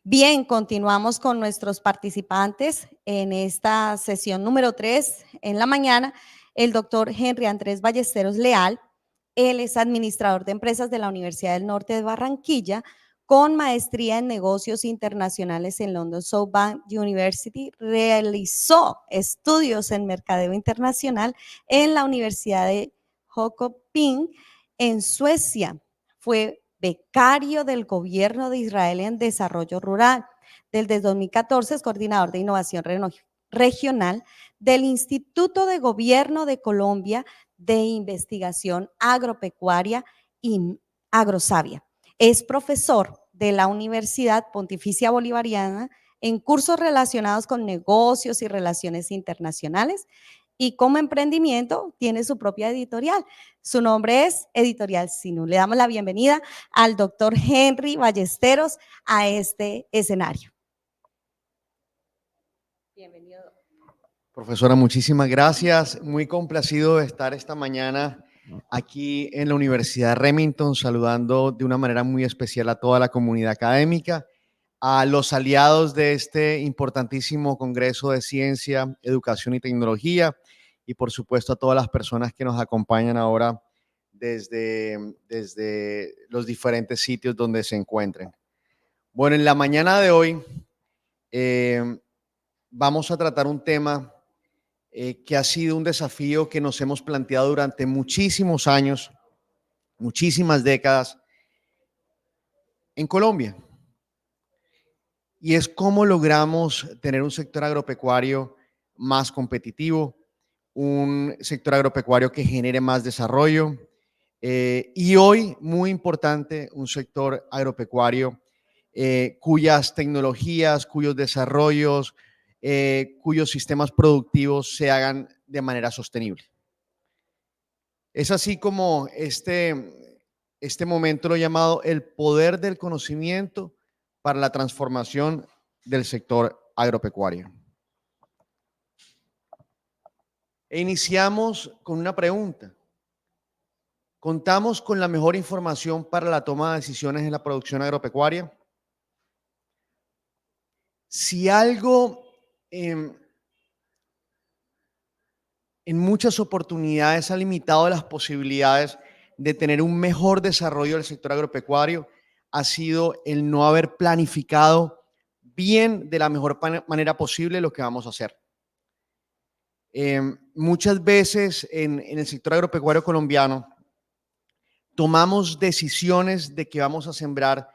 Bien, continuamos con nuestros participantes en esta sesión número 3 en la mañana. El doctor Henry Andrés Ballesteros Leal, él es administrador de empresas de la Universidad del Norte de Barranquilla, con maestría en negocios internacionales en London Southbank University. Realizó estudios en mercadeo internacional en la Universidad de Jönköping en Suecia. Fue becario del gobierno de Israel en desarrollo rural. Desde 2014 es coordinador de innovación regional del Instituto de Gobierno de Colombia de Investigación Agropecuaria y Agrosavia. Es profesor de la Universidad Pontificia Bolivariana en cursos relacionados con negocios y relaciones internacionales, y como emprendimiento tiene su propia editorial. Su nombre es Editorial Sinú. Le damos la bienvenida al doctor Henry Ballesteros a este escenario. Bienvenido. Profesora, muchísimas gracias. Muy complacido de estar esta mañana aquí en la Universidad Remington, saludando de una manera muy especial a toda la comunidad académica, a los aliados de este importantísimo Congreso de Ciencia, Educación y Tecnología, y por supuesto a todas las personas que nos acompañan ahora desde los diferentes sitios donde se encuentren. Bueno, en la mañana de hoy vamos a tratar un tema que ha sido un desafío que nos hemos planteado durante muchísimos años, muchísimas décadas en Colombia. Y es cómo logramos tener un sector agropecuario más competitivo, un sector agropecuario que genere más desarrollo y hoy, muy importante, un sector agropecuario cuyas tecnologías, cuyos desarrollos, cuyos sistemas productivos se hagan de manera sostenible. Es así como este momento lo he llamado el poder del conocimiento para la transformación del sector agropecuario. E iniciamos con una pregunta. ¿Contamos con la mejor información para la toma de decisiones en la producción agropecuaria? Si algo en muchas oportunidades ha limitado las posibilidades de tener un mejor desarrollo del sector agropecuario, ha sido el no haber planificado bien de la mejor manera posible lo que vamos a hacer. Muchas veces en el sector agropecuario colombiano tomamos decisiones de que vamos a sembrar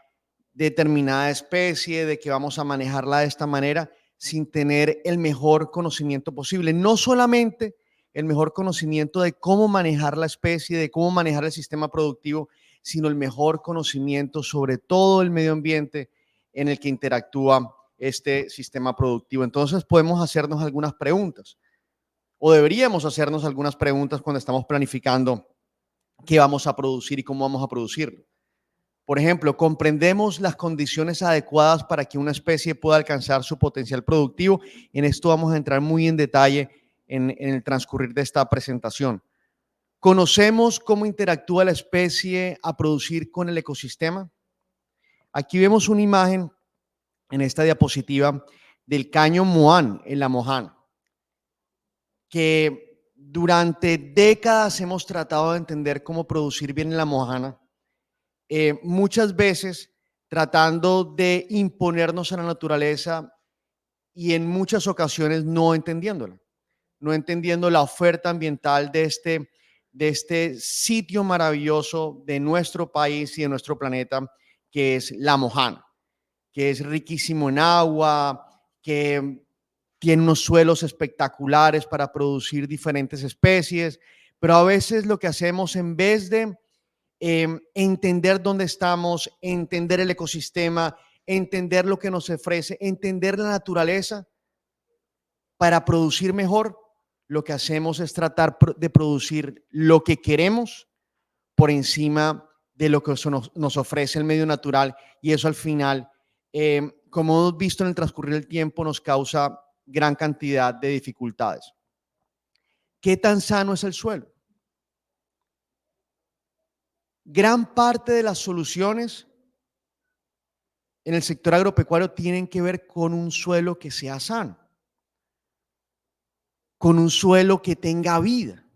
determinada especie, de que vamos a manejarla de esta manera, sin tener el mejor conocimiento posible. No solamente el mejor conocimiento de cómo manejar la especie, de cómo manejar el sistema productivo, sino el mejor conocimiento sobre todo el medio ambiente en el que interactúa este sistema productivo. Entonces podemos hacernos algunas preguntas, o deberíamos hacernos algunas preguntas cuando estamos planificando qué vamos a producir y cómo vamos a producirlo. Por ejemplo, ¿comprendemos las condiciones adecuadas para que una especie pueda alcanzar su potencial productivo? En esto vamos a entrar muy en detalle en el transcurrir de esta presentación. ¿Conocemos cómo interactúa la especie a producir con el ecosistema? Aquí vemos una imagen en esta diapositiva del caño Moán en La Mojana, que durante décadas hemos tratado de entender cómo producir bien en La Mojana. Muchas veces tratando de imponernos a la naturaleza y en muchas ocasiones no entendiéndola, no entendiendo la oferta ambiental de este sitio maravilloso de nuestro país y de nuestro planeta, que es La Mojana, que es riquísimo en agua, que tiene unos suelos espectaculares para producir diferentes especies, pero a veces lo que hacemos en vez de entender dónde estamos, entender el ecosistema, entender lo que nos ofrece, entender la naturaleza para producir mejor, lo que hacemos es tratar de producir lo que queremos por encima de lo que nos ofrece el medio natural, y eso al final, como hemos visto en el transcurrir del tiempo, nos causa gran cantidad de dificultades. ¿Qué tan sano es el suelo? Gran parte de las soluciones en el sector agropecuario tienen que ver con un suelo que sea sano, con un suelo que tenga vida,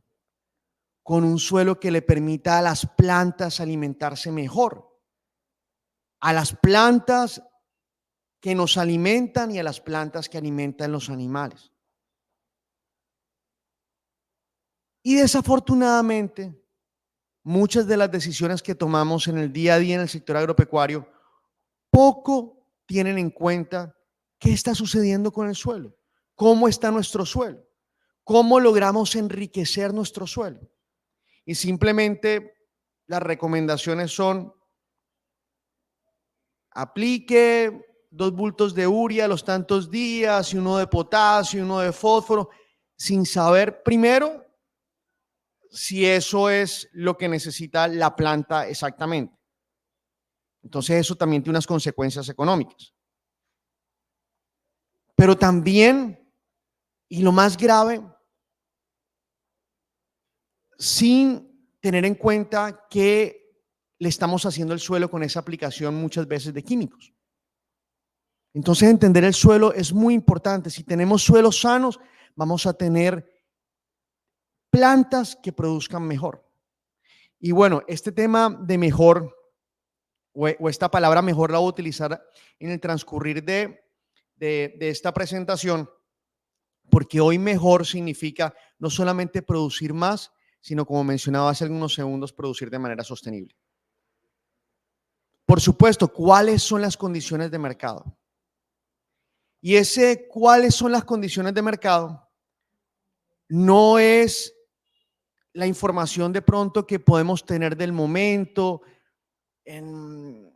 con un suelo que le permita a las plantas alimentarse mejor, a las plantas que nos alimentan y a las plantas que alimentan los animales. Y desafortunadamente, muchas de las decisiones que tomamos en el día a día en el sector agropecuario poco tienen en cuenta qué está sucediendo con el suelo, cómo está nuestro suelo, cómo logramos enriquecer nuestro suelo. Y simplemente las recomendaciones son: aplique 2 bultos de urea a los tantos días y 1 de potasio y 1 de fósforo, sin saber primero si eso es lo que necesita la planta exactamente. Entonces eso también tiene unas consecuencias económicas. Pero también, y lo más grave, sin tener en cuenta que le estamos haciendo al suelo con esa aplicación muchas veces de químicos. Entonces, entender el suelo es muy importante. Si tenemos suelos sanos, vamos a tener plantas que produzcan mejor. Y bueno, este tema de mejor, o esta palabra mejor, la voy a utilizar en el transcurrir de esta presentación, porque hoy mejor significa no solamente producir más, sino, como mencionaba hace algunos segundos, producir de manera sostenible. Por supuesto, ¿cuáles son las condiciones de mercado? Y cuáles son las condiciones de mercado no es la información de pronto que podemos tener del momento, de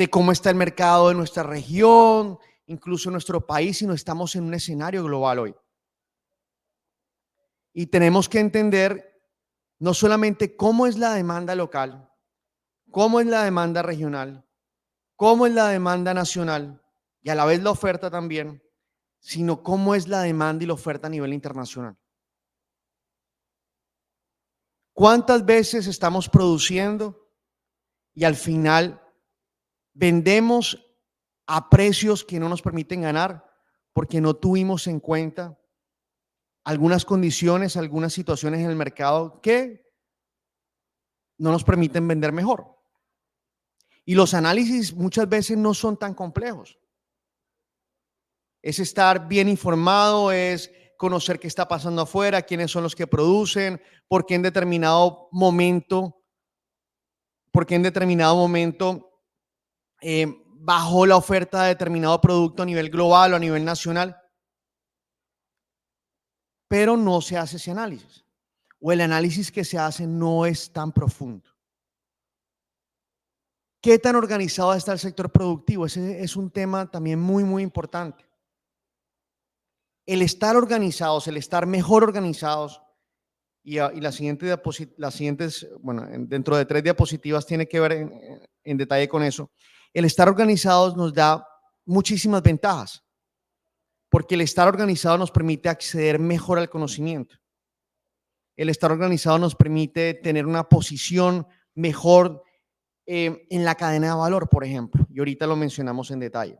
cómo está el mercado de nuestra región, incluso en nuestro país, sino estamos en un escenario global hoy. Y tenemos que entender no solamente cómo es la demanda local, cómo es la demanda regional, cómo es la demanda nacional y a la vez la oferta también, sino cómo es la demanda y la oferta a nivel internacional. ¿Cuántas veces estamos produciendo y al final vendemos a precios que no nos permiten ganar porque no tuvimos en cuenta algunas condiciones, algunas situaciones en el mercado que no nos permiten vender mejor? Y los análisis muchas veces no son tan complejos. Es estar bien informado, es conocer qué está pasando afuera, quiénes son los que producen, por qué en determinado momento, bajó la oferta de determinado producto a nivel global o a nivel nacional. Pero no se hace ese análisis, o el análisis que se hace no es tan profundo. ¿Qué tan organizado está el sector productivo? Ese es un tema también muy, muy importante. El estar organizados, el estar mejor organizados, y las siguientes, bueno, dentro de 3 diapositivas tiene que ver en detalle con eso. El estar organizados nos da muchísimas ventajas, porque el estar organizado nos permite acceder mejor al conocimiento. El estar organizado nos permite tener una posición mejor en la cadena de valor, por ejemplo, y ahorita lo mencionamos en detalle.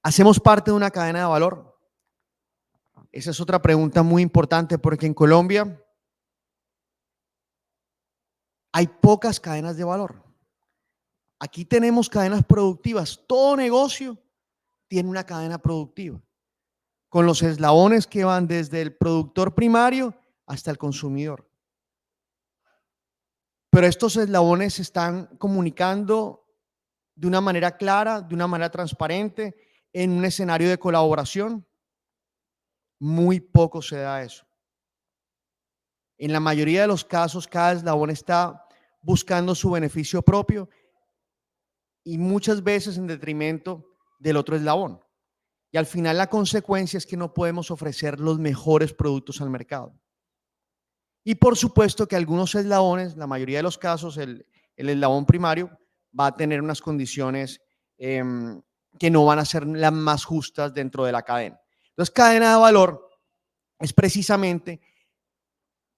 ¿Hacemos parte de una cadena de valor? Esa es otra pregunta muy importante, porque en Colombia hay pocas cadenas de valor. Aquí tenemos cadenas productivas. Todo negocio tiene una cadena productiva, con los eslabones que van desde el productor primario hasta el consumidor. Pero estos eslabones se están comunicando de una manera clara, de una manera transparente, en un escenario de colaboración. Muy poco se da eso. En la mayoría de los casos, cada eslabón está buscando su beneficio propio y muchas veces en detrimento del otro eslabón. Y al final la consecuencia es que no podemos ofrecer los mejores productos al mercado. Y por supuesto que algunos eslabones, la mayoría de los casos, el eslabón primario va a tener unas condiciones que no van a ser las más justas dentro de la cadena. Entonces, cadena de valor es precisamente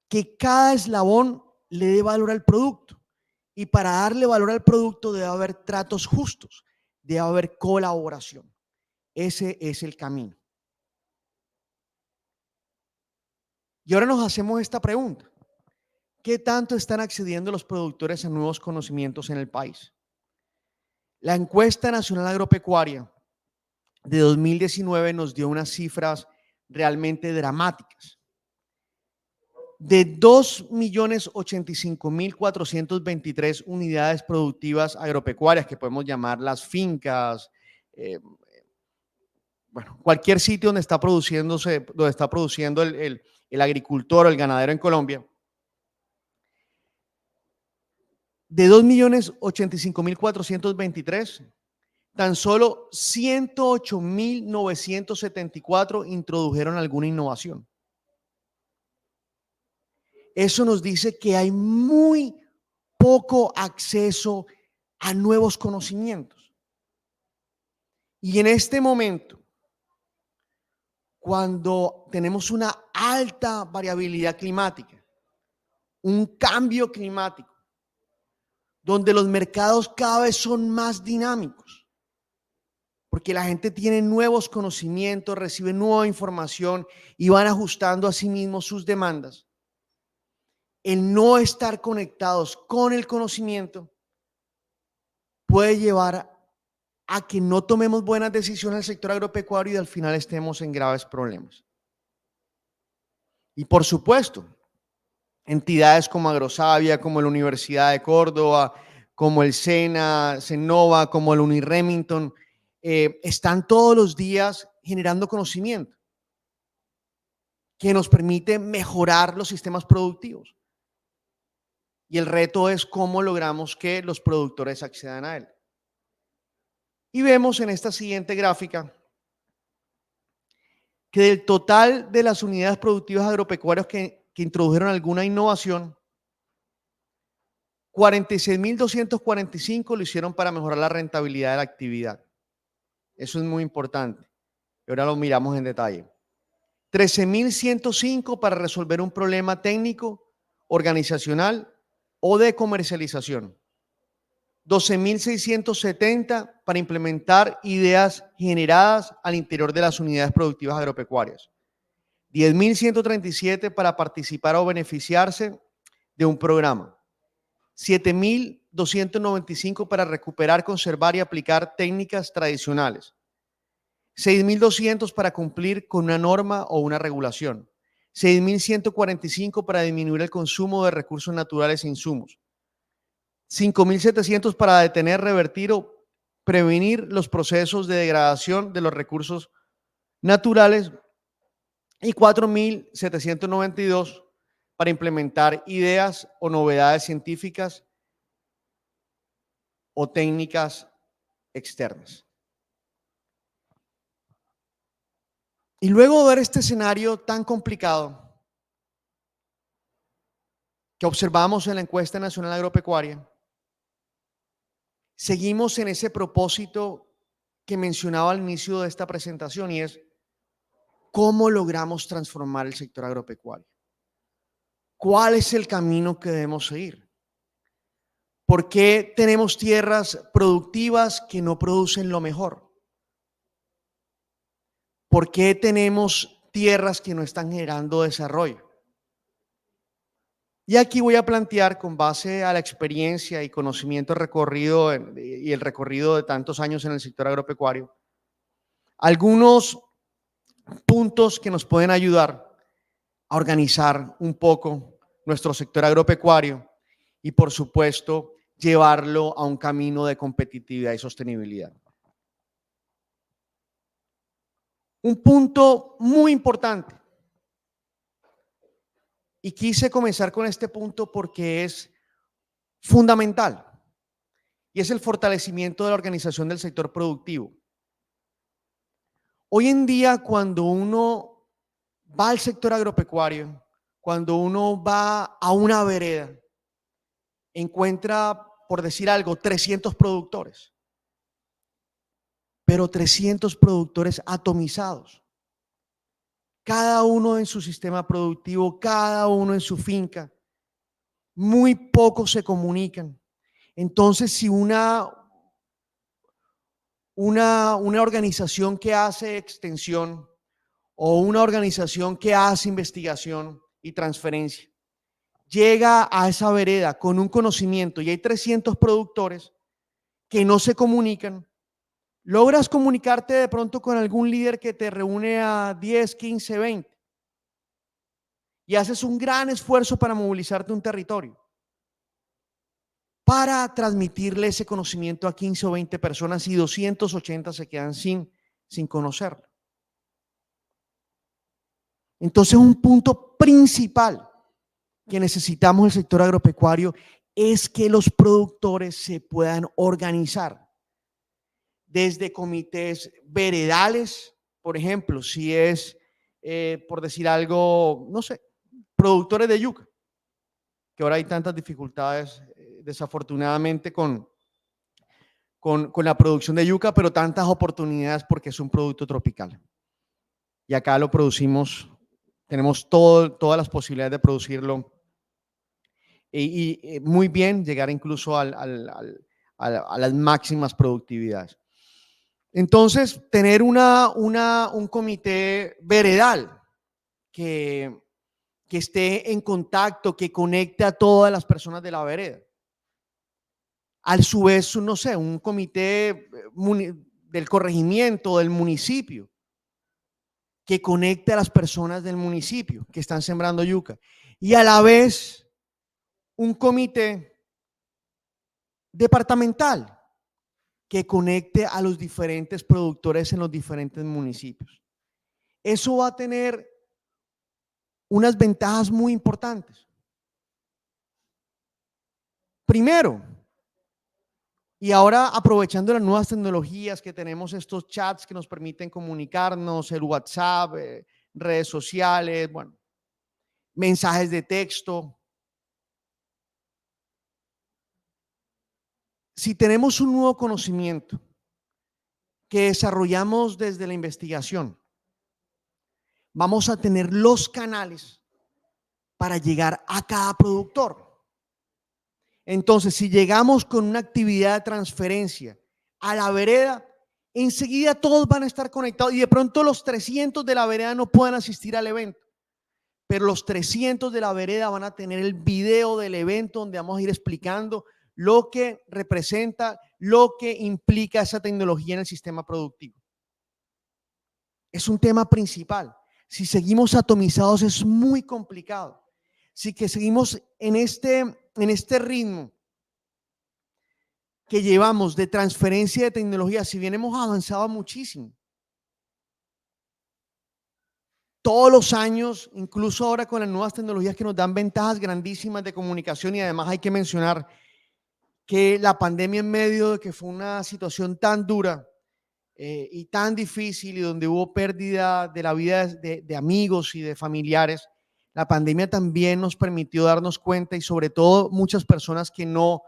que cada eslabón le dé valor al producto Y para darle valor al producto debe haber tratos justos, debe haber colaboración. Ese es el camino. Y ahora nos hacemos esta pregunta. ¿Qué tanto están accediendo los productores a nuevos conocimientos en el país? La encuesta nacional agropecuaria de 2019 nos dio unas cifras realmente dramáticas. De 2.085.423 unidades productivas agropecuarias, que podemos llamar las fincas, bueno, cualquier sitio donde está produciendo el agricultor o el ganadero en Colombia, de 2.085.423, tan solo 108.974 introdujeron alguna innovación. Eso nos dice que hay muy poco acceso a nuevos conocimientos. Y en este momento, cuando tenemos una alta variabilidad climática, un cambio climático, donde los mercados cada vez son más dinámicos, porque la gente tiene nuevos conocimientos, recibe nueva información y van ajustando a sí mismos sus demandas. El no estar conectados con el conocimiento puede llevar a que no tomemos buenas decisiones en el sector agropecuario y al final estemos en graves problemas. Y por supuesto, entidades como Agrosavia, como la Universidad de Córdoba, como el SENA, Cennova, como el Uniremington, están todos los días generando conocimiento que nos permite mejorar los sistemas productivos. Y el reto es cómo logramos que los productores accedan a él. Y vemos en esta siguiente gráfica que del total de las unidades productivas agropecuarias que introdujeron alguna innovación, 46.245 lo hicieron para mejorar la rentabilidad de la actividad. Eso es muy importante. Y ahora lo miramos en detalle. 13.105 para resolver un problema técnico, organizacional o de comercialización. 12.670 para implementar ideas generadas al interior de las unidades productivas agropecuarias. 10.137 para participar o beneficiarse de un programa. 7.295 para recuperar, conservar y aplicar técnicas tradicionales. 6.200 para cumplir con una norma o una regulación. 6.145 para disminuir el consumo de recursos naturales e insumos. 5.700 para detener, revertir o prevenir los procesos de degradación de los recursos naturales y 4.792 para implementar ideas o novedades científicas o técnicas externas. Y luego de ver este escenario tan complicado que observamos en la encuesta nacional agropecuaria, seguimos en ese propósito que mencionaba al inicio de esta presentación y es cómo logramos transformar el sector agropecuario. ¿Cuál es el camino que debemos seguir? ¿Por qué tenemos tierras productivas que no producen lo mejor? ¿Por qué tenemos tierras que no están generando desarrollo? Y aquí voy a plantear, con base a la experiencia y conocimiento recorrido y el recorrido de tantos años en el sector agropecuario, algunos puntos que nos pueden ayudar a organizar un poco nuestro sector agropecuario y, por supuesto, llevarlo a un camino de competitividad y sostenibilidad. Un punto muy importante, y quise comenzar con este punto porque es fundamental, y es el fortalecimiento de la organización del sector productivo. Hoy en día, cuando uno va al sector agropecuario, cuando uno va a una vereda, encuentra, por decir algo, 300 productores, pero 300 productores atomizados, cada uno en su sistema productivo, cada uno en su finca. Muy pocos se comunican Entonces, si una organización que hace extensión o una organización que hace investigación y transferencia llega a esa vereda con un conocimiento y hay 300 productores que no se comunican, logras comunicarte de pronto con algún líder que te reúne a 10, 15, 20 y haces un gran esfuerzo para movilizarte un territorio, para transmitirle ese conocimiento a 15 o 20 personas y 280 se quedan sin conocerlo. Entonces, un punto principal que necesitamos en el sector agropecuario es que los productores se puedan organizar desde comités veredales, por ejemplo, si es, por decir algo, no sé, productores de yuca, que ahora hay tantas dificultades, desafortunadamente, con la producción de yuca, pero tantas oportunidades porque es un producto tropical. Y acá lo producimos, tenemos todas las posibilidades de producirlo y muy bien, llegar incluso a las máximas productividades. Entonces, tener un comité veredal que esté en contacto, que conecte a todas las personas de la vereda. A su vez, no sé, un comité del corregimiento, del municipio, que conecte a las personas del municipio que están sembrando yuca. Y a la vez, un comité departamental que conecte a los diferentes productores en los diferentes municipios. Eso va a tener unas ventajas muy importantes. Primero, y ahora aprovechando las nuevas tecnologías que tenemos, estos chats que nos permiten comunicarnos, el WhatsApp, redes sociales, bueno, mensajes de texto. Si tenemos un nuevo conocimiento que desarrollamos desde la investigación, vamos a tener los canales para llegar a cada productor. Entonces, si llegamos con una actividad de transferencia a la vereda, enseguida todos van a estar conectados y de pronto los 300 de la vereda no puedan asistir al evento, pero los 300 de la vereda van a tener el video del evento donde vamos a ir explicando lo que representa, lo que implica esa tecnología en el sistema productivo. Es un tema principal. Si seguimos atomizados es muy complicado. Si que seguimos en este ritmo que llevamos de transferencia de tecnología, si bien hemos avanzado muchísimo, todos los años, incluso ahora con las nuevas tecnologías que nos dan ventajas grandísimas de comunicación, y además hay que mencionar que la pandemia, en medio de que fue una situación tan dura y tan difícil y donde hubo pérdida de la vida de amigos y de familiares, la pandemia también nos permitió darnos cuenta, y sobre todo muchas personas que no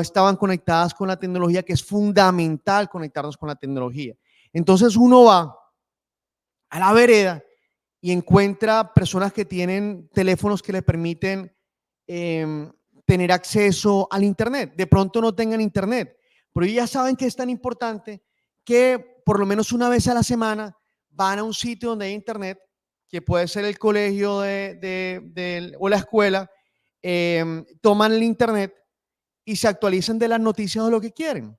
estaban conectadas con la tecnología, que es fundamental conectarnos con la tecnología. Entonces uno va a la vereda y encuentra personas que tienen teléfonos que le permiten tener acceso al internet. De pronto no tengan internet, pero ya saben que es tan importante que por lo menos una vez a la semana van a un sitio donde hay internet, que puede ser el colegio o la escuela, toman el internet y se actualizan de las noticias o lo que quieren.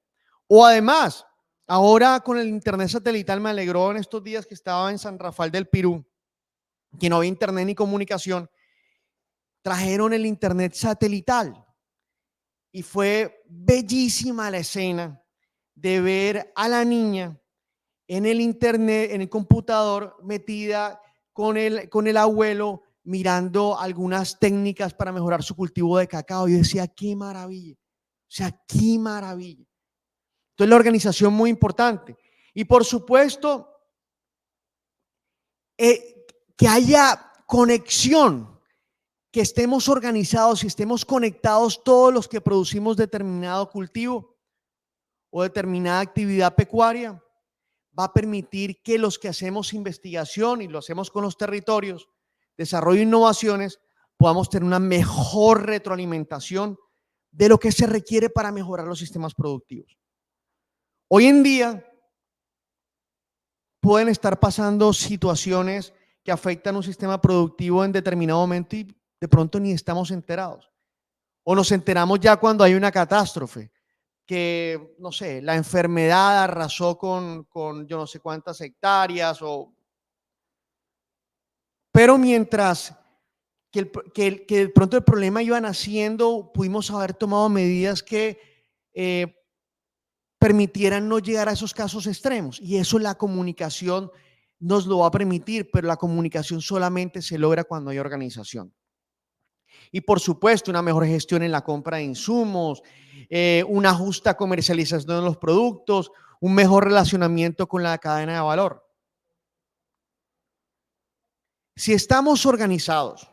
O además, ahora con el internet satelital, me alegró en estos días que estaba en San Rafael del Pirú, que no había internet ni comunicación, trajeron el internet satelital y fue bellísima la escena de ver a la niña en el internet, en el computador, metida con el abuelo, mirando algunas técnicas para mejorar su cultivo de cacao. Yo decía, qué maravilla, o sea, qué maravilla. Entonces, la organización muy importante. Y por supuesto, que haya conexión, que estemos organizados y estemos conectados todos los que producimos determinado cultivo o determinada actividad pecuaria, va a permitir que los que hacemos investigación y lo hacemos con los territorios, desarrollo e innovaciones, podamos tener una mejor retroalimentación de lo que se requiere para mejorar los sistemas productivos. Hoy en día pueden estar pasando situaciones que afectan un sistema productivo en determinado momento y de pronto ni estamos enterados. O nos enteramos ya cuando hay una catástrofe, que, no sé, la enfermedad arrasó con yo no sé cuántas hectáreas, pero mientras que de pronto el problema iba naciendo, pudimos haber tomado medidas que eh, permitieran no llegar a esos casos extremos. Y eso la comunicación nos lo va a permitir, pero la comunicación solamente se logra cuando hay organización. Y por supuesto, una mejor gestión en la compra de insumos, una justa comercialización de los productos, un mejor relacionamiento con la cadena de valor. Si estamos organizados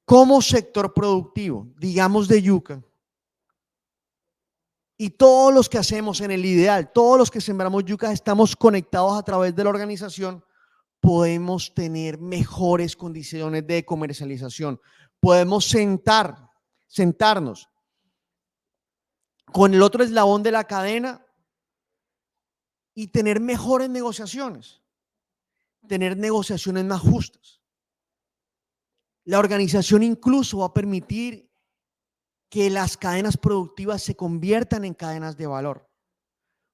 como sector productivo, digamos de yuca, y todos los que hacemos en el ideal, todos los que sembramos yuca, estamos conectados a través de la organización, podemos tener mejores condiciones de comercialización. Podemos sentarnos con el otro eslabón de la cadena y tener mejores negociaciones, tener negociaciones más justas. La organización incluso va a permitir que las cadenas productivas se conviertan en cadenas de valor,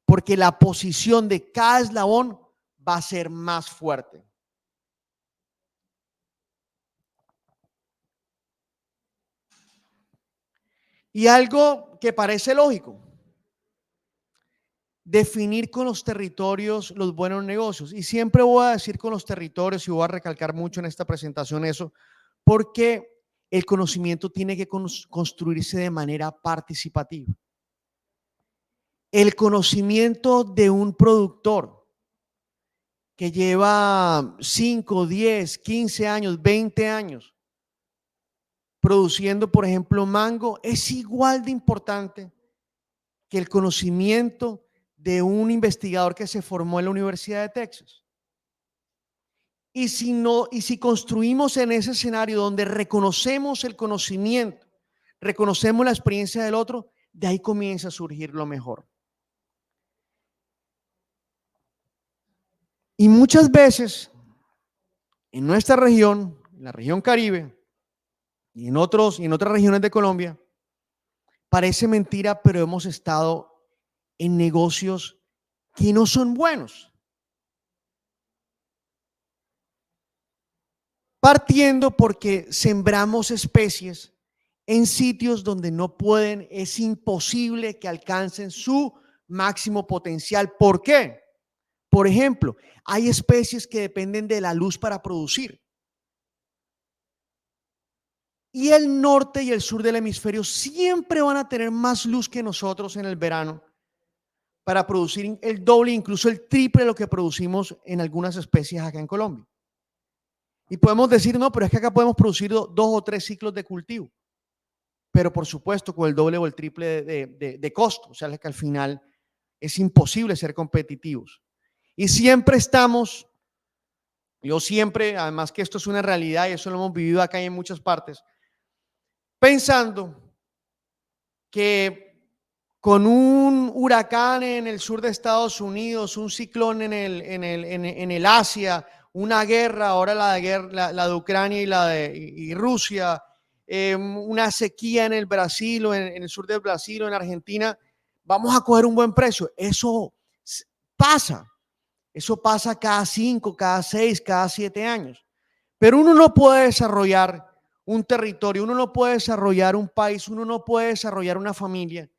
porque la posición de cada eslabón va a ser más fuerte. Y algo que parece lógico, definir con los territorios los buenos negocios. Y siempre voy a decir con los territorios y voy a recalcar mucho en esta presentación eso, porque el conocimiento tiene que construirse de manera participativa. El conocimiento de un productor que lleva 5, 10, 15 años, 20 años produciendo, por ejemplo, mango, es igual de importante que el conocimiento de un investigador que se formó en la Universidad de Texas. Y si construimos en ese escenario donde reconocemos el conocimiento, reconocemos la experiencia del otro, de ahí comienza a surgir lo mejor. Y muchas veces en nuestra región, en la región Caribe y en otras regiones de Colombia, parece mentira, pero hemos estado en negocios que no son buenos. Partiendo porque sembramos especies en sitios donde no pueden, es imposible que alcancen su máximo potencial. ¿Por qué? Por ejemplo, hay especies que dependen de la luz para producir. Y el norte y el sur del hemisferio siempre van a tener más luz que nosotros en el verano para producir el doble, incluso el triple de lo que producimos en algunas especies acá en Colombia. Y podemos decir, no, pero es que acá podemos producir 2 o 3 ciclos de cultivo, pero por supuesto con el doble o el triple de costo, o sea, es que al final es imposible ser competitivos. Y siempre estamos, yo siempre, además que esto es una realidad y eso lo hemos vivido acá y en muchas partes, pensando que con un huracán en el sur de Estados Unidos, un ciclón en el Asia, una guerra, ahora la de Ucrania y Rusia, una sequía en el Brasil o en el sur del Brasil o en Argentina, vamos a coger un buen precio. Eso pasa. Eso pasa cada 5, cada 6, cada 7 años. Pero uno no puede desarrollar un territorio, uno no puede desarrollar un país, uno no puede desarrollar una familia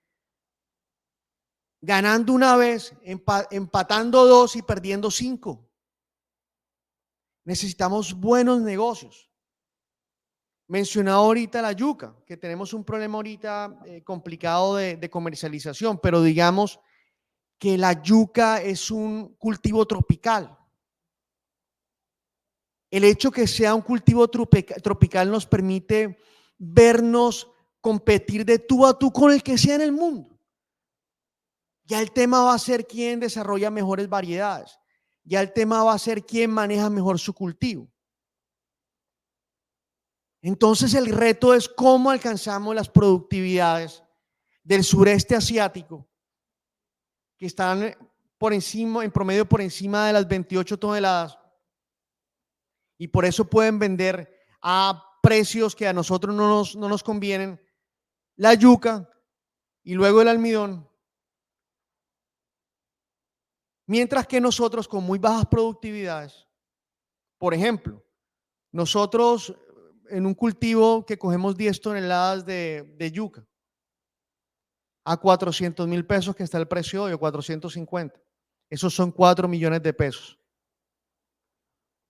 ganando una vez, empatando 2 y perdiendo 5. Necesitamos buenos negocios. Mencionado ahorita la yuca, que tenemos un problema ahorita complicado de comercialización, pero digamos que la yuca es un cultivo tropical. El hecho que sea un cultivo tropical nos permite vernos competir de tú a tú con el que sea en el mundo. Ya el tema va a ser quién desarrolla mejores variedades. Ya el tema va a ser quién maneja mejor su cultivo. Entonces el reto es cómo alcanzamos las productividades del sureste asiático, que están por encima, en promedio por encima de las 28 toneladas, y por eso pueden vender a precios que a nosotros no nos convienen la yuca y luego el almidón, mientras que nosotros con muy bajas productividades, por ejemplo, nosotros en un cultivo que cogemos 10 toneladas de yuca a 400,000 pesos, que está el precio hoy, o 450, esos son 4 millones de pesos.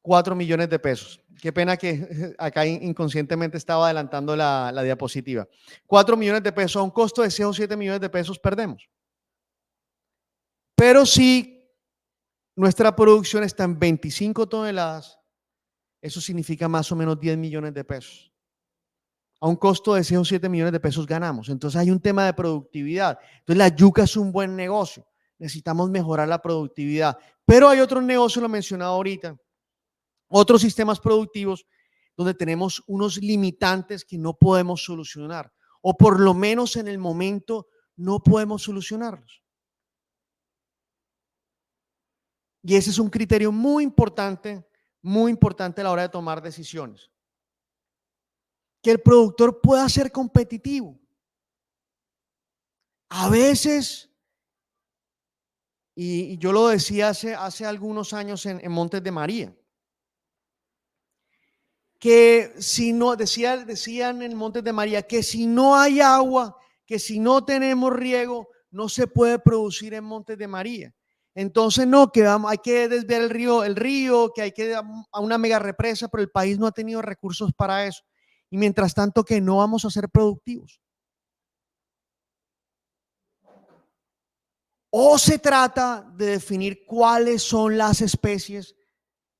4 millones de pesos. Qué pena que acá inconscientemente estaba adelantando la diapositiva. 4 millones de pesos a un costo de 6 o 7 millones de pesos perdemos. Pero si nuestra producción está en 25 toneladas, eso significa más o menos 10 millones de pesos. A un costo de 6 o 7 millones de pesos ganamos. Entonces hay un tema de productividad. Entonces la yuca es un buen negocio. Necesitamos mejorar la productividad. Pero hay otros negocios, lo mencionaba ahorita, otros sistemas productivos donde tenemos unos limitantes que no podemos solucionar, o por lo menos en el momento no podemos solucionarlos. Y ese es un criterio muy importante a la hora de tomar decisiones. Que el productor pueda ser competitivo. A veces, y yo lo decía hace algunos años en Montes de María, que si no, decían en Montes de María, que si no hay agua, que si no tenemos riego, no se puede producir en Montes de María. Entonces no, que hay que desviar el río, que hay que a una mega represa, pero el país no ha tenido recursos para eso. Y mientras tanto que no vamos a ser productivos. O se trata de definir cuáles son las especies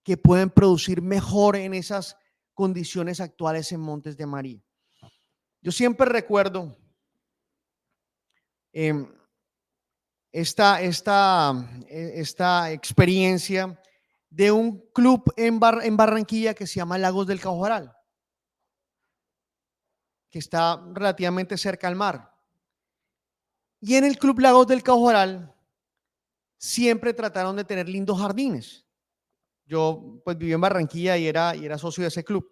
que pueden producir mejor en esas condiciones actuales en Montes de María. Yo siempre recuerdo esta experiencia de un club en Barranquilla que se llama Lagos del Caujoral, que está relativamente cerca al mar. Y en el club Lagos del Caujoral siempre trataron de tener lindos jardines. Yo pues viví en Barranquilla y era socio de ese club.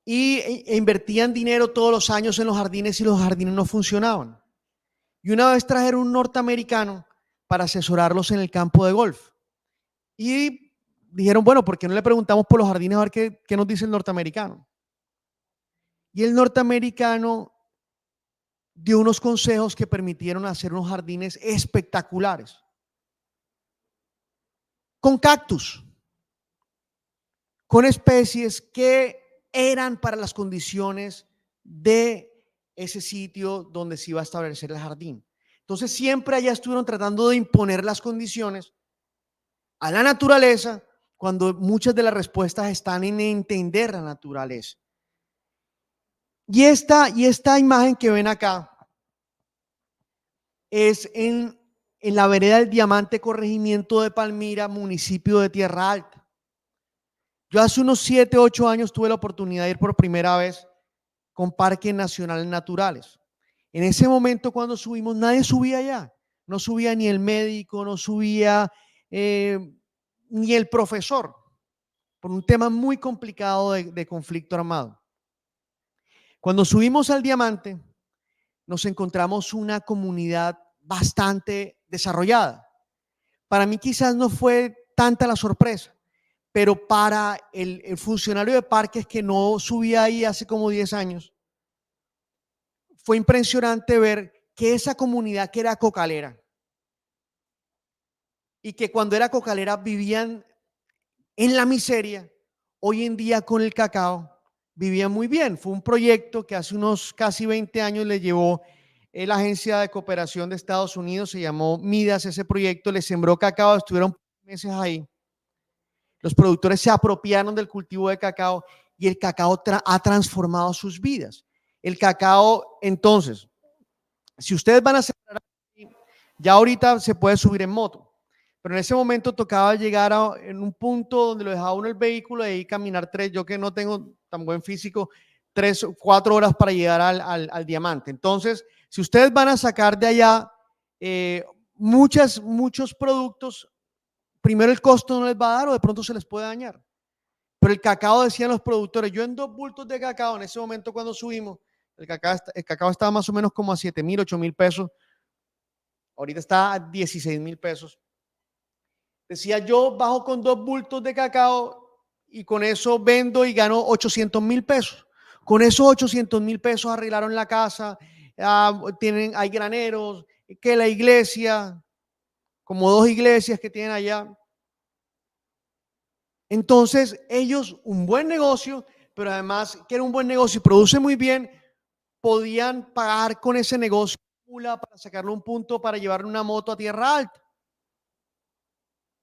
E invertían dinero todos los años en los jardines y los jardines no funcionaban. Y una vez trajeron un norteamericano para asesorarlos en el campo de golf. Y dijeron, bueno, ¿por qué no le preguntamos por los jardines a ver qué nos dice el norteamericano? Y el norteamericano dio unos consejos que permitieron hacer unos jardines espectaculares. Con cactus, con especies que eran para las condiciones de ese sitio donde se iba a establecer el jardín. Entonces siempre allá estuvieron tratando de imponer las condiciones a la naturaleza, cuando muchas de las respuestas están en entender la naturaleza. Y esta imagen que ven acá es en la vereda del Diamante, corregimiento de Palmira, municipio de Tierra Alta. Yo hace unos 7, 8 años tuve la oportunidad de ir por primera vez con parques nacionales naturales. En ese momento cuando subimos, nadie subía allá. No subía ni el médico, no subía ni el profesor, por un tema muy complicado de conflicto armado. Cuando subimos al Diamante, nos encontramos una comunidad bastante desarrollada. Para mí quizás no fue tanta la sorpresa, pero para el funcionario de parques que no subía ahí hace como 10 años, fue impresionante ver que esa comunidad que era cocalera y que cuando era cocalera vivían en la miseria, hoy en día con el cacao vivían muy bien. Fue un proyecto que hace unos casi 20 años le llevó la Agencia de Cooperación de Estados Unidos, se llamó Midas, ese proyecto le sembró cacao, estuvieron meses ahí. Los productores se apropiaron del cultivo de cacao y el cacao ha transformado sus vidas. El cacao, entonces, si ustedes van a sembrar, ya ahorita se puede subir en moto, pero en ese momento tocaba llegar en un punto donde lo dejaba uno el vehículo y ahí caminar 3, yo que no tengo tan buen físico, 3 o 4 horas para llegar al diamante. Entonces, si ustedes van a sacar de allá muchos productos, primero el costo no les va a dar o de pronto se les puede dañar. Pero el cacao, decían los productores, yo en 2 bultos de cacao, en ese momento cuando subimos, el cacao estaba más o menos como a 7,000, 8,000 pesos. Ahorita está a 16,000 pesos. Decía, yo bajo con 2 bultos de cacao y con eso vendo y gano 800,000 pesos. Con esos 800,000 pesos arreglaron la casa, hay graneros, que la iglesia, como 2 iglesias que tienen allá. Entonces, ellos, un buen negocio, pero además que era un buen negocio y produce muy bien, podían pagar con ese negocio para sacarle un punto para llevarle una moto a tierra alta.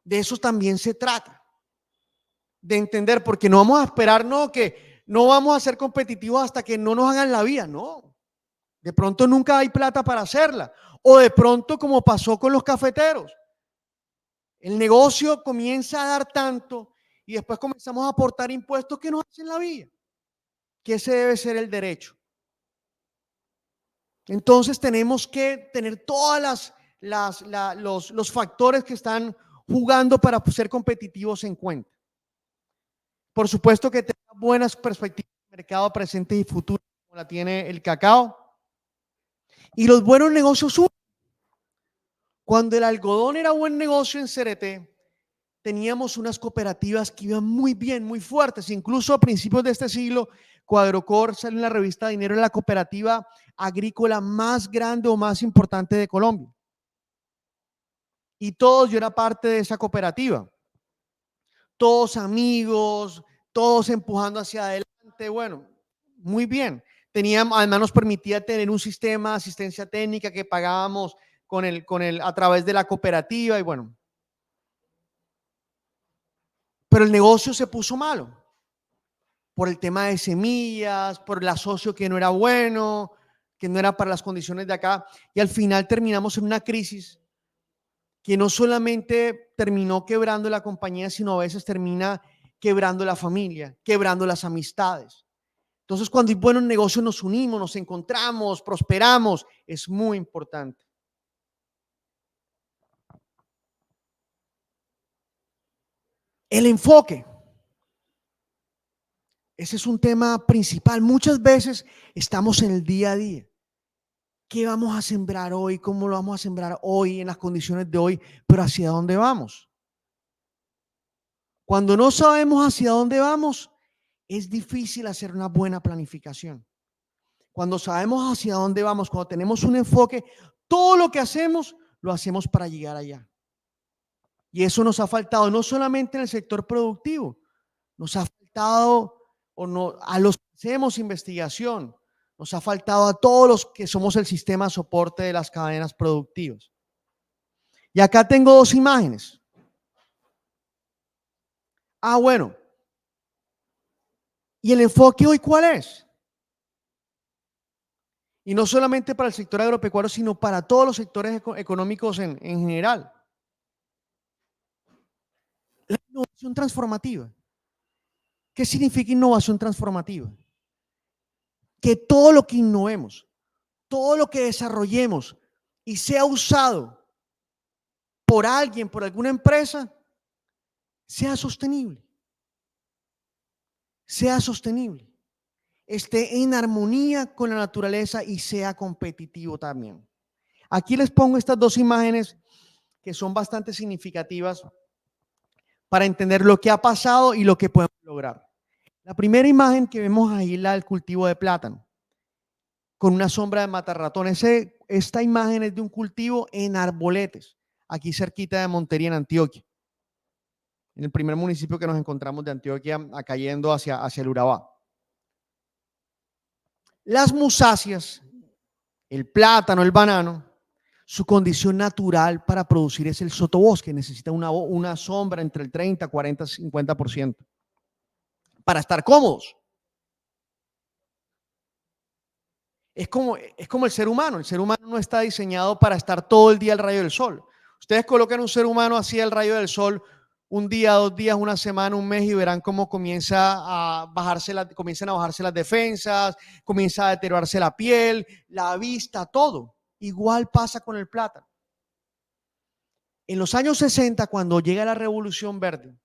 De eso también se trata, de entender, porque no vamos a esperar, no, que no vamos a ser competitivos hasta que no nos hagan la vía, no. De pronto nunca hay plata para hacerla. O de pronto, como pasó con los cafeteros, el negocio comienza a dar tanto y después comenzamos a aportar impuestos que nos hacen la vía, que ese debe ser el derecho. Entonces tenemos que tener todas los factores que están jugando para ser competitivos en cuenta. Por supuesto que tenga buenas perspectivas de mercado presente y futuro, como la tiene el cacao. Y los buenos negocios suben. Cuando el algodón era buen negocio en Cereté, teníamos unas cooperativas que iban muy bien, muy fuertes. Incluso a principios de este siglo, Cuadrocor salió en la revista Dinero, en la cooperativa agrícola más grande o más importante de Colombia. Y todos, yo era parte de esa cooperativa. Todos amigos, todos empujando hacia adelante. Bueno, muy bien. Además nos permitía tener un sistema de asistencia técnica que pagábamos a través de la cooperativa y bueno. Pero el negocio se puso malo por el tema de semillas, por el asocio que no era bueno, que no era para las condiciones de acá. Y al final terminamos en una crisis que no solamente terminó quebrando la compañía, sino a veces termina quebrando la familia, quebrando las amistades. Entonces, cuando hay buenos negocios nos unimos, nos encontramos, prosperamos. Es muy importante. El enfoque. Ese es un tema principal. Muchas veces estamos en el día a día. ¿Qué vamos a sembrar hoy? ¿Cómo lo vamos a sembrar hoy en las condiciones de hoy? Pero ¿hacia dónde vamos? Cuando no sabemos hacia dónde vamos, es difícil hacer una buena planificación. Cuando sabemos hacia dónde vamos, cuando tenemos un enfoque, todo lo que hacemos, lo hacemos para llegar allá. Y eso nos ha faltado no solamente en el sector productivo, nos ha faltado a los que hacemos investigación, nos ha faltado a todos los que somos el sistema de soporte de las cadenas productivas. Y acá tengo 2 imágenes. Bueno. ¿Y el enfoque hoy cuál es? Y no solamente para el sector agropecuario, sino para todos los sectores económicos en general. La innovación transformativa. ¿Qué significa innovación transformativa? Que todo lo que innovemos, todo lo que desarrollemos y sea usado por alguien, por alguna empresa, sea sostenible. Sea sostenible. Esté en armonía con la naturaleza y sea competitivo también. Aquí les pongo estas 2 imágenes que son bastante significativas para entender lo que ha pasado y lo que podemos lograr. La primera imagen que vemos ahí es la del cultivo de plátano, con una sombra de matarratón. Esta imagen es de un cultivo en Arboletes, aquí cerquita de Montería, en Antioquia, en el primer municipio que nos encontramos de Antioquia, cayendo hacia el Urabá. Las musáceas, el plátano, el banano, su condición natural para producir es el sotobosque. Necesita una sombra entre el 30, 40, 50% para estar cómodos. Es como el ser humano. El ser humano no está diseñado para estar todo el día al rayo del sol. Ustedes colocan un ser humano así al rayo del sol un día, 2 días, una semana, un mes y verán cómo comienzan a bajarse las defensas, comienza a deteriorarse la piel, la vista, todo. Igual pasa con el plátano. En los años 60, cuando llega la Revolución Verde,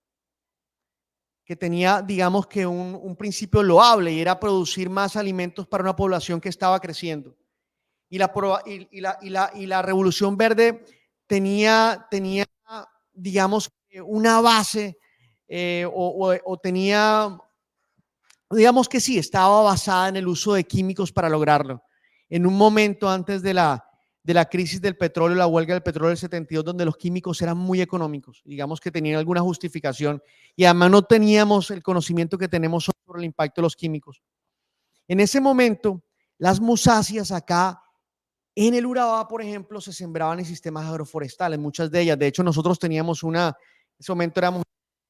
que tenía, digamos que un principio loable y era producir más alimentos para una población que estaba creciendo. Y la Revolución Verde tenía digamos, una base o tenía, digamos que sí, estaba basada en el uso de químicos para lograrlo. En un momento antes de la crisis del petróleo, la huelga del petróleo del 72, donde los químicos eran muy económicos, digamos que tenían alguna justificación y además no teníamos el conocimiento que tenemos sobre el impacto de los químicos. En ese momento, las musáceas acá en el Urabá, por ejemplo, se sembraban en sistemas agroforestales, muchas de ellas. De hecho, nosotros teníamos en ese momento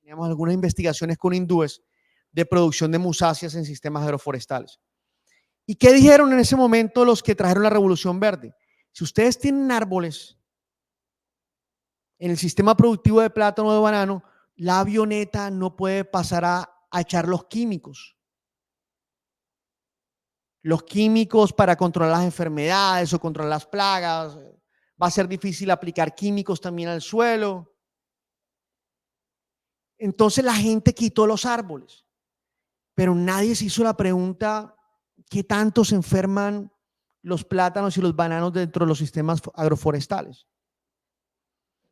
teníamos algunas investigaciones con hindúes de producción de musáceas en sistemas agroforestales. ¿Y qué dijeron en ese momento los que trajeron la Revolución Verde? Si ustedes tienen árboles en el sistema productivo de plátano o de banano, la avioneta no puede pasar a echar los químicos. Los químicos para controlar las enfermedades o controlar las plagas. Va a ser difícil aplicar químicos también al suelo. Entonces la gente quitó los árboles, pero nadie se hizo la pregunta: ¿qué tanto se enferman los plátanos y los bananos dentro de los sistemas agroforestales?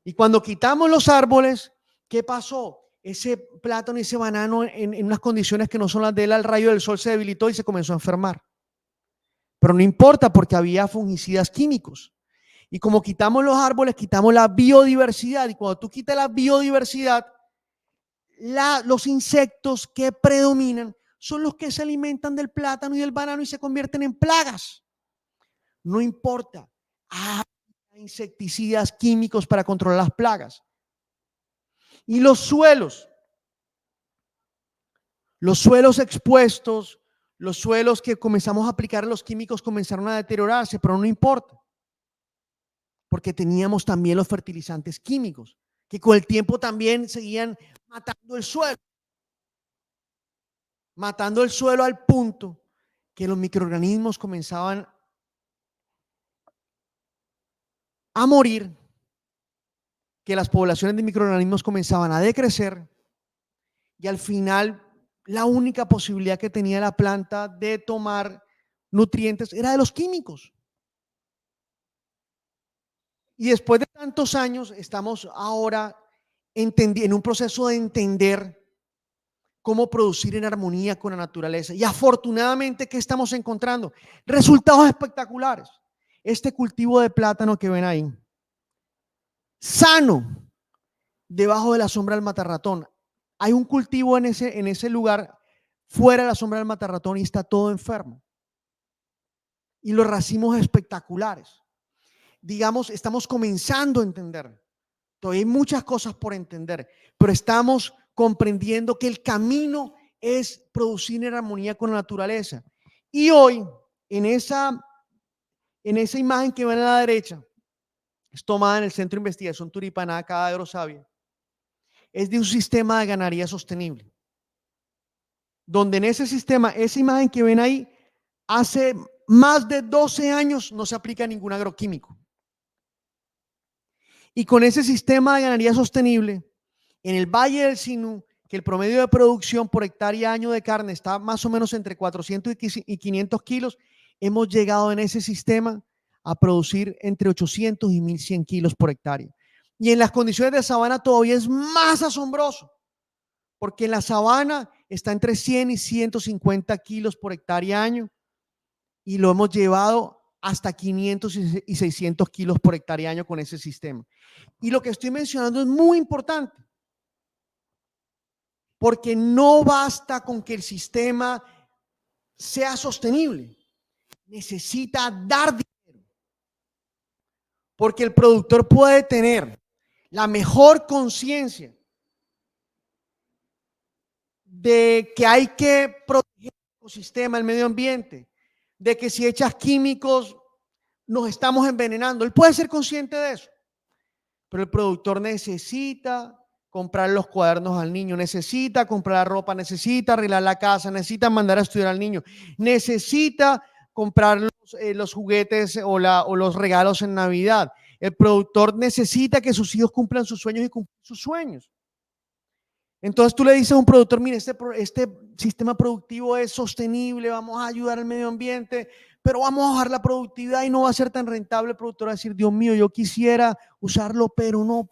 Y cuando quitamos los árboles, ¿qué pasó? Ese plátano y ese banano en unas condiciones que no son las de él, al rayo del sol se debilitó y se comenzó a enfermar. Pero no importa, porque había fungicidas químicos. Y como quitamos los árboles, quitamos la biodiversidad. Y cuando tú quitas la biodiversidad, los insectos que predominan son los que se alimentan del plátano y del banano y se convierten en plagas. No importa. Hay insecticidas químicos para controlar las plagas. Y los suelos expuestos, los suelos que comenzamos a aplicar los químicos comenzaron a deteriorarse, pero no importa, porque teníamos también los fertilizantes químicos, que con el tiempo también seguían matando el suelo al punto que los microorganismos comenzaban a morir, que las poblaciones de microorganismos comenzaban a decrecer y al final la única posibilidad que tenía la planta de tomar nutrientes era de los químicos. Y después de tantos años estamos ahora en un proceso de entender cómo producir en armonía con la naturaleza. Y afortunadamente, ¿qué estamos encontrando? Resultados espectaculares. Este cultivo de plátano que ven ahí, sano, debajo de la sombra del matarratón. Hay un cultivo en ese lugar, fuera de la sombra del matarratón, y está todo enfermo. Y los racimos espectaculares. Digamos, estamos comenzando a entender. Todavía hay muchas cosas por entender, pero estamos comprendiendo que el camino es producir en armonía con la naturaleza. Y hoy, en esa imagen que ven a la derecha, es tomada en el Centro de Investigación Turipaná, acá de Agrosavia, es de un sistema de ganadería sostenible, donde en ese sistema, esa imagen que ven ahí, hace más de 12 años no se aplica ningún agroquímico. Y con ese sistema de ganadería sostenible, en el Valle del Sinú, que el promedio de producción por hectárea año de carne está más o menos entre 400 y 500 kilos, hemos llegado en ese sistema a producir entre 800 y 1100 kilos por hectárea. Y en las condiciones de sabana todavía es más asombroso, porque en la sabana está entre 100 y 150 kilos por hectárea año y lo hemos llevado hasta 500 y 600 kilos por hectárea año con ese sistema. Y lo que estoy mencionando es muy importante, porque no basta con que el sistema sea sostenible, necesita dar dinero, porque el productor puede tener la mejor conciencia de que hay que proteger el ecosistema, el medio ambiente, de que si echas químicos nos estamos envenenando. Él puede ser consciente de eso, pero el productor necesita comprar los cuadernos al niño, necesita comprar la ropa, necesita arreglar la casa, necesita mandar a estudiar al niño, necesita comprar los juguetes o los regalos en Navidad. El productor necesita que sus hijos cumplan sus sueños y cumplan sus sueños. Entonces tú le dices a un productor, mire, este sistema productivo es sostenible, vamos a ayudar al medio ambiente, pero vamos a bajar la productividad y no va a ser tan rentable. El productor va a decir, Dios mío, yo quisiera usarlo, pero no.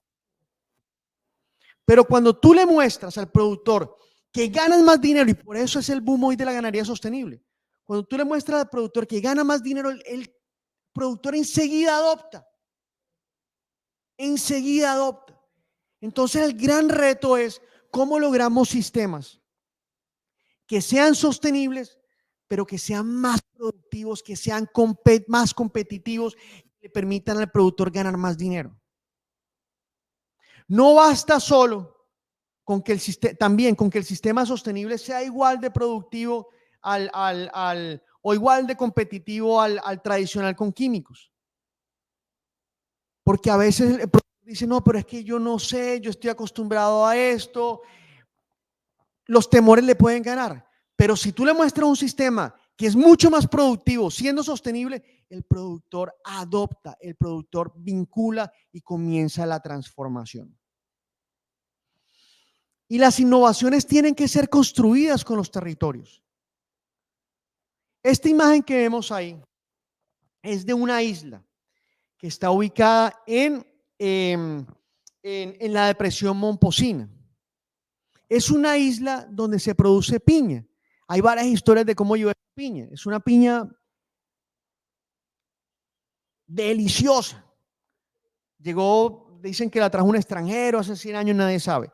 Pero cuando tú le muestras al productor que ganas más dinero, y por eso es el boom hoy de la ganadería sostenible, cuando tú le muestras al productor que gana más dinero, el productor enseguida adopta. Enseguida adopta. Entonces el gran reto es cómo logramos sistemas que sean sostenibles, pero que sean más productivos, que sean más competitivos, que le permitan al productor ganar más dinero. No basta solo con que también con que el sistema sostenible sea igual de productivo o igual de competitivo al tradicional con químicos. Porque a veces el productor dice, no, pero es que yo no sé, yo estoy acostumbrado a esto. Los temores le pueden ganar. Pero si tú le muestras un sistema que es mucho más productivo, siendo sostenible, el productor adopta, el productor vincula y comienza la transformación. Y las innovaciones tienen que ser construidas con los territorios. Esta imagen que vemos ahí es de una isla que está ubicada en la depresión Momposina. Es una isla donde se produce piña. Hay varias historias de cómo llegó esta piña. Es una piña deliciosa. Llegó, dicen que la trajo un extranjero hace 100 años, nadie sabe.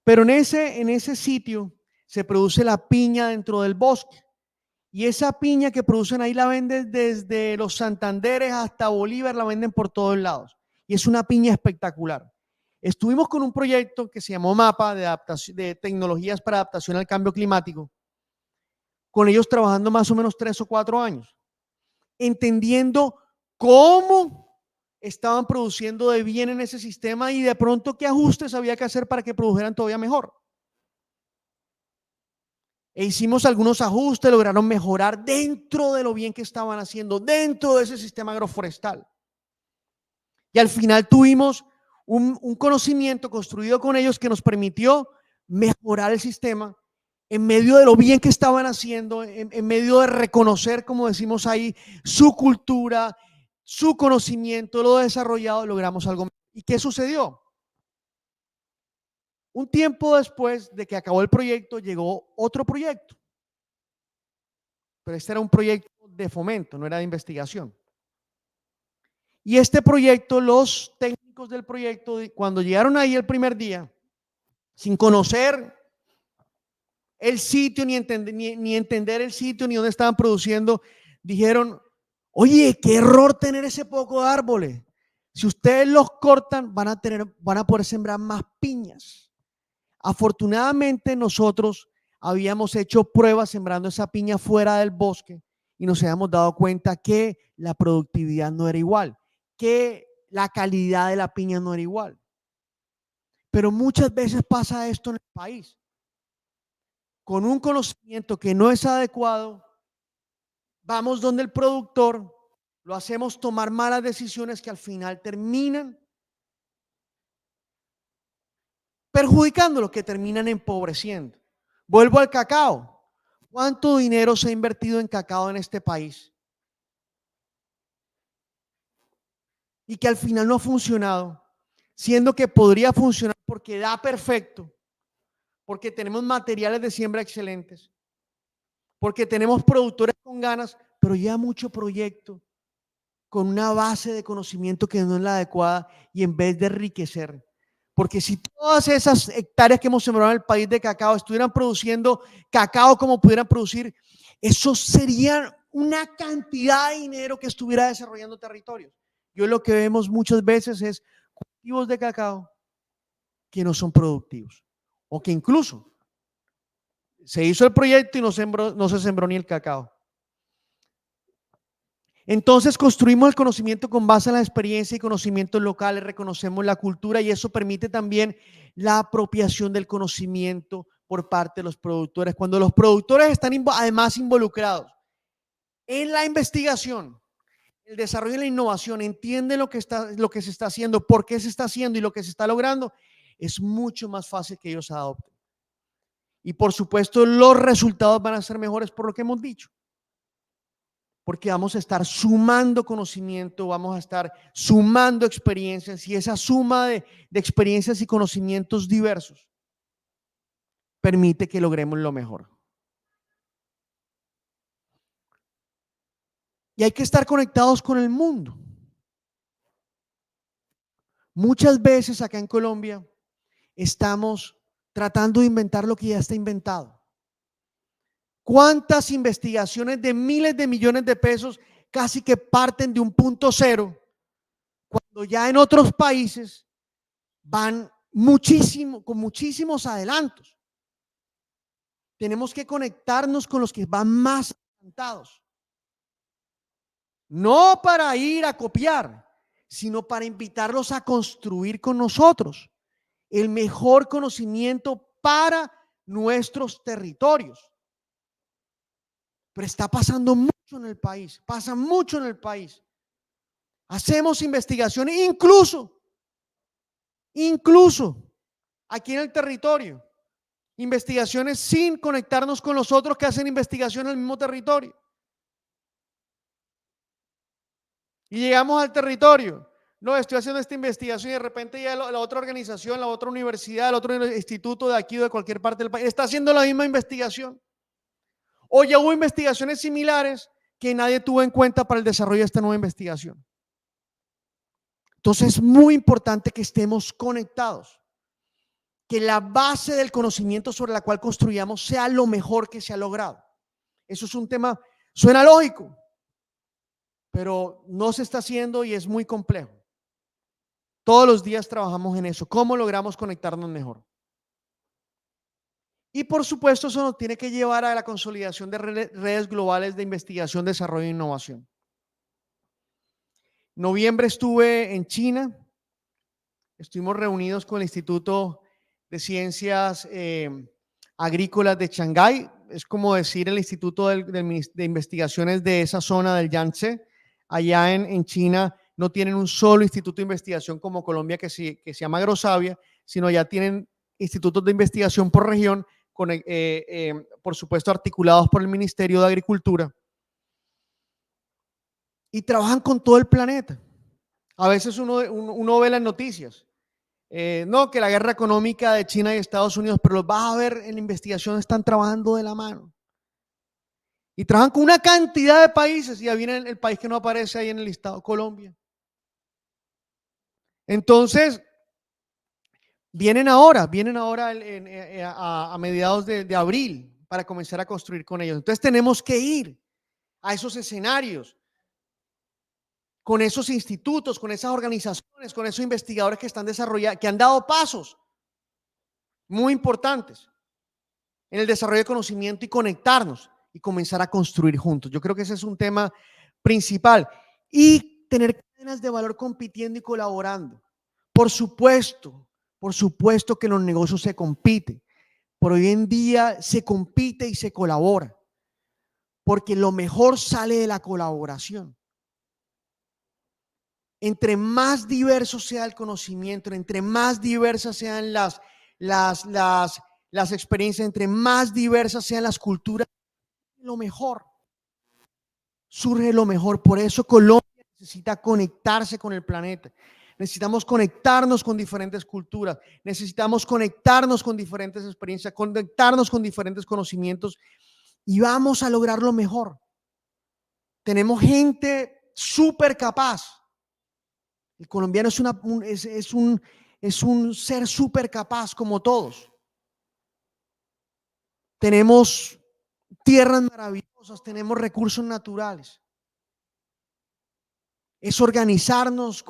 Pero en ese sitio se produce la piña dentro del bosque. Y esa piña que producen ahí la venden desde los Santanderes hasta Bolívar, la venden por todos lados. Y es una piña espectacular. Estuvimos con un proyecto que se llamó MAPA de tecnologías para adaptación al cambio climático, con ellos trabajando más o menos 3 o 4 años, entendiendo cómo estaban produciendo de bien en ese sistema y de pronto qué ajustes había que hacer para que produjeran todavía mejor. E hicimos algunos ajustes, lograron mejorar dentro de lo bien que estaban haciendo, dentro de ese sistema agroforestal. Y al final tuvimos un conocimiento construido con ellos que nos permitió mejorar el sistema en medio de lo bien que estaban haciendo, en medio de reconocer, como decimos ahí, su cultura, su conocimiento, lo desarrollado, logramos algo. ¿Y qué sucedió? Un tiempo después de que acabó el proyecto, llegó otro proyecto. Pero este era un proyecto de fomento, no era de investigación. Y este proyecto, los técnicos del proyecto, cuando llegaron ahí el primer día, sin conocer el sitio, ni entender el sitio, ni dónde estaban produciendo, dijeron, oye, qué error tener ese poco de árboles. Si ustedes los cortan, van a poder sembrar más piñas. Afortunadamente nosotros habíamos hecho pruebas sembrando esa piña fuera del bosque y nos habíamos dado cuenta que la productividad no era igual, que la calidad de la piña no era igual. Pero muchas veces pasa esto en el país. Con un conocimiento que no es adecuado, vamos donde el productor, lo hacemos tomar malas decisiones que al final terminan perjudicándolo, que terminan empobreciendo. Vuelvo al cacao. ¿Cuánto dinero se ha invertido en cacao en este país? Y que al final no ha funcionado, siendo que podría funcionar porque da perfecto, porque tenemos materiales de siembra excelentes, porque tenemos productores con ganas, pero ya mucho proyecto con una base de conocimiento que no es la adecuada y en vez de enriquecer. Porque si todas esas hectáreas que hemos sembrado en el país de cacao estuvieran produciendo cacao como pudieran producir, eso sería una cantidad de dinero que estuviera desarrollando territorios. Yo lo que vemos muchas veces es cultivos de cacao que no son productivos o que incluso se hizo el proyecto y no se sembró ni el cacao. Entonces construimos el conocimiento con base en la experiencia y conocimientos locales, reconocemos la cultura y eso permite también la apropiación del conocimiento por parte de los productores. Cuando los productores están además involucrados en la investigación, el desarrollo y la innovación, entienden lo que se está haciendo, por qué se está haciendo y lo que se está logrando, es mucho más fácil que ellos adopten. Y por supuesto, los resultados van a ser mejores por lo que hemos dicho. Porque vamos a estar sumando conocimiento, vamos a estar sumando experiencias y esa suma de experiencias y conocimientos diversos permite que logremos lo mejor. Y hay que estar conectados con el mundo. Muchas veces acá en Colombia estamos tratando de inventar lo que ya está inventado. ¿Cuántas investigaciones de miles de millones de pesos casi que parten de un punto cero, cuando ya en otros países van con muchísimos adelantos? Tenemos que conectarnos con los que van más adelantados, no para ir a copiar, sino para invitarlos a construir con nosotros el mejor conocimiento para nuestros territorios. Pero está pasando mucho en el país, pasa mucho en el país. Hacemos investigaciones, incluso aquí en el territorio, investigaciones sin conectarnos con los otros que hacen investigación en el mismo territorio. Y llegamos al territorio. No, estoy haciendo esta investigación y de repente ya la otra organización, la otra universidad, el otro instituto de aquí o de cualquier parte del país está haciendo la misma investigación. O ya hubo investigaciones similares que nadie tuvo en cuenta para el desarrollo de esta nueva investigación. Entonces es muy importante que estemos conectados, que la base del conocimiento sobre la cual construyamos sea lo mejor que se ha logrado. Eso es un tema, suena lógico, pero no se está haciendo y es muy complejo. Todos los días trabajamos en eso. ¿Cómo logramos conectarnos mejor? Y por supuesto eso nos tiene que llevar a la consolidación de redes globales de investigación, desarrollo e innovación. En noviembre estuve en China, estuvimos reunidos con el Instituto de Ciencias Agrícolas de Shanghái, es como decir el Instituto de Investigaciones de esa zona del Yangtze. Allá en China no tienen un solo instituto de investigación como Colombia que se llama Agrosavia, sino ya tienen institutos de investigación por región, por supuesto articulados por el Ministerio de Agricultura, y trabajan con todo el planeta. A veces uno ve las noticias, no, que la guerra económica de China y Estados Unidos, pero los vas a ver en la investigación, están trabajando de la mano. Y trabajan con una cantidad de países, y ya viene el país que no aparece ahí en el listado, Colombia. Entonces, vienen ahora a mediados de abril para comenzar a construir con ellos. Entonces tenemos que ir a esos escenarios, con esos institutos, con esas organizaciones, con esos investigadores que están desarrollando, que han dado pasos muy importantes en el desarrollo de conocimiento y conectarnos y comenzar a construir juntos. Yo creo que ese es un tema principal. Y tener cadenas de valor compitiendo y colaborando. Por supuesto que en los negocios se compite, pero hoy en día se compite y se colabora, porque lo mejor sale de la colaboración. Entre más diverso sea el conocimiento, entre más diversas sean las experiencias, entre más diversas sean las culturas, lo mejor. Surge lo mejor. Por eso Colombia necesita conectarse con el planeta. Necesitamos conectarnos con diferentes culturas, necesitamos conectarnos con diferentes experiencias, conectarnos con diferentes conocimientos y vamos a lograr lo mejor. Tenemos gente súper capaz. El colombiano es un ser súper capaz como todos. Tenemos tierras maravillosas, tenemos recursos naturales. Es organizarnos,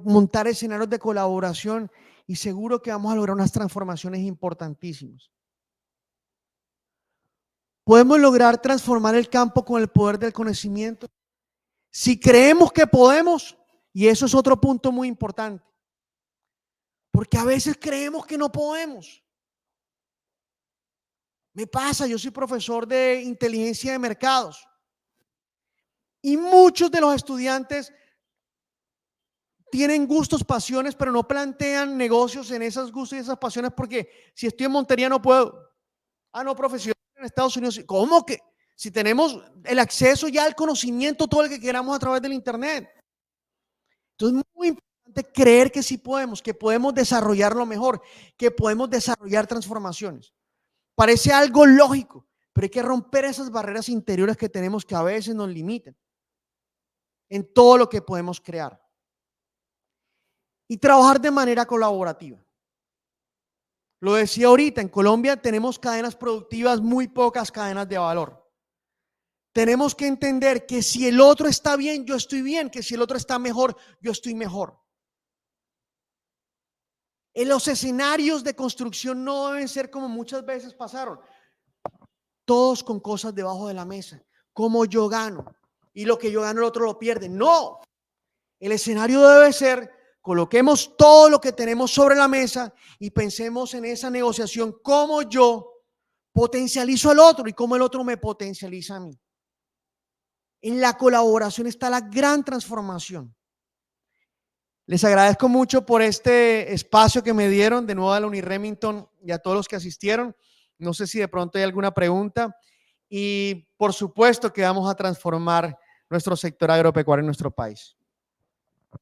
montar escenarios de colaboración y seguro que vamos a lograr unas transformaciones importantísimas. Podemos lograr transformar el campo con el poder del conocimiento. Si creemos que podemos, y eso es otro punto muy importante, porque a veces creemos que no podemos. Me pasa, yo soy profesor de inteligencia de mercados y muchos de los estudiantes tienen gustos, pasiones, pero no plantean negocios en esos gustos y esas pasiones porque si estoy en Montería no puedo. Ah, no, profesión en Estados Unidos. ¿Cómo que? Si tenemos el acceso ya al conocimiento, todo el que queramos a través del Internet. Entonces es muy importante creer que sí podemos, que podemos desarrollarlo mejor, que podemos desarrollar transformaciones. Parece algo lógico, pero hay que romper esas barreras interiores que tenemos que a veces nos limitan en todo lo que podemos crear. Y trabajar de manera colaborativa. Lo decía ahorita, en Colombia tenemos cadenas productivas, muy pocas cadenas de valor. Tenemos que entender que si el otro está bien, yo estoy bien, que si el otro está mejor, yo estoy mejor. En los escenarios de construcción no deben ser como muchas veces pasaron, todos con cosas debajo de la mesa, como yo gano y lo que yo gano el otro lo pierde. No, el escenario debe ser, coloquemos todo lo que tenemos sobre la mesa y pensemos en esa negociación, cómo yo potencializo al otro y cómo el otro me potencializa a mí. En la colaboración está la gran transformación. Les agradezco mucho por este espacio que me dieron, de nuevo a la Uniremington y a todos los que asistieron. No sé si de pronto hay alguna pregunta y por supuesto que vamos a transformar nuestro sector agropecuario en nuestro país.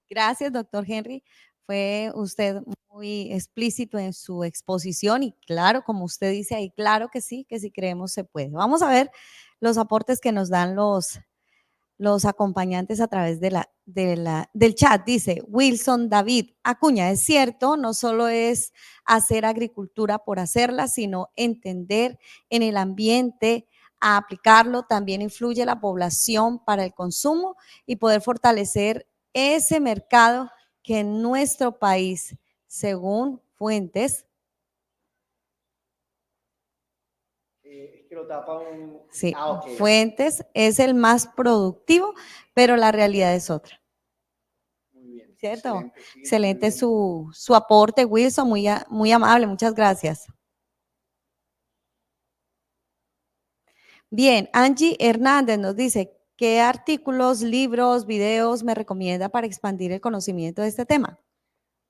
Gracias, doctor Henry. Fue usted muy explícito en su exposición y claro, como usted dice ahí, claro que sí creemos se puede. Vamos a ver los aportes que nos dan los acompañantes a través del chat. Dice Wilson David Acuña, es cierto, no solo es hacer agricultura por hacerla, sino entender en el ambiente, a aplicarlo, también influye la población para el consumo y poder fortalecer ese mercado que en nuestro país, según fuentes, Es que lo tapa un... sí, okay. Fuentes es el más productivo, pero la realidad es otra. Muy bien. ¿Cierto? Excelente, sí, Excelente su aporte, Wilson, muy amable, muchas gracias. Bien, Angie Hernández nos dice, ¿qué artículos, libros, videos me recomienda para expandir el conocimiento de este tema?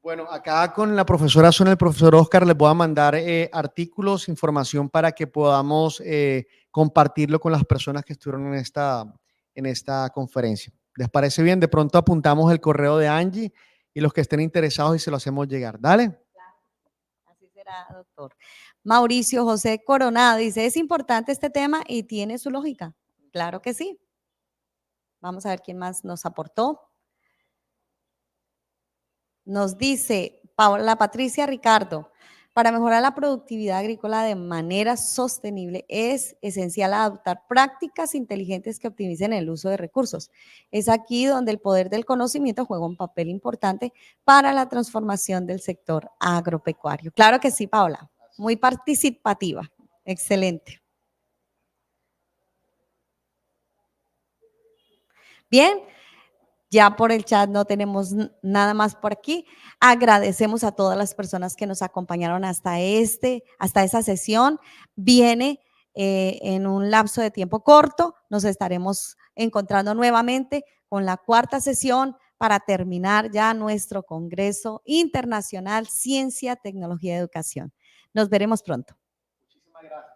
Bueno, acá con la profesora Sonia, el profesor Oscar, les voy a mandar artículos, información para que podamos compartirlo con las personas que estuvieron en esta conferencia. ¿Les parece bien? De pronto apuntamos el correo de Angie y los que estén interesados y se lo hacemos llegar. Dale. Así será, doctor. Mauricio José Coronado dice, es importante este tema y tiene su lógica. Claro que sí. Vamos a ver quién más nos aportó. Nos dice Paula Patricia Ricardo, para mejorar la productividad agrícola de manera sostenible es esencial adoptar prácticas inteligentes que optimicen el uso de recursos. Es aquí donde el poder del conocimiento juega un papel importante para la transformación del sector agropecuario. Claro que sí, Paula, muy participativa. Excelente. Bien. Ya por el chat no tenemos nada más por aquí. Agradecemos a todas las personas que nos acompañaron hasta esa sesión. Viene en un lapso de tiempo corto. Nos estaremos encontrando nuevamente con la cuarta sesión para terminar ya nuestro Congreso Internacional Ciencia, Tecnología y Educación. Nos veremos pronto. Muchísimas gracias.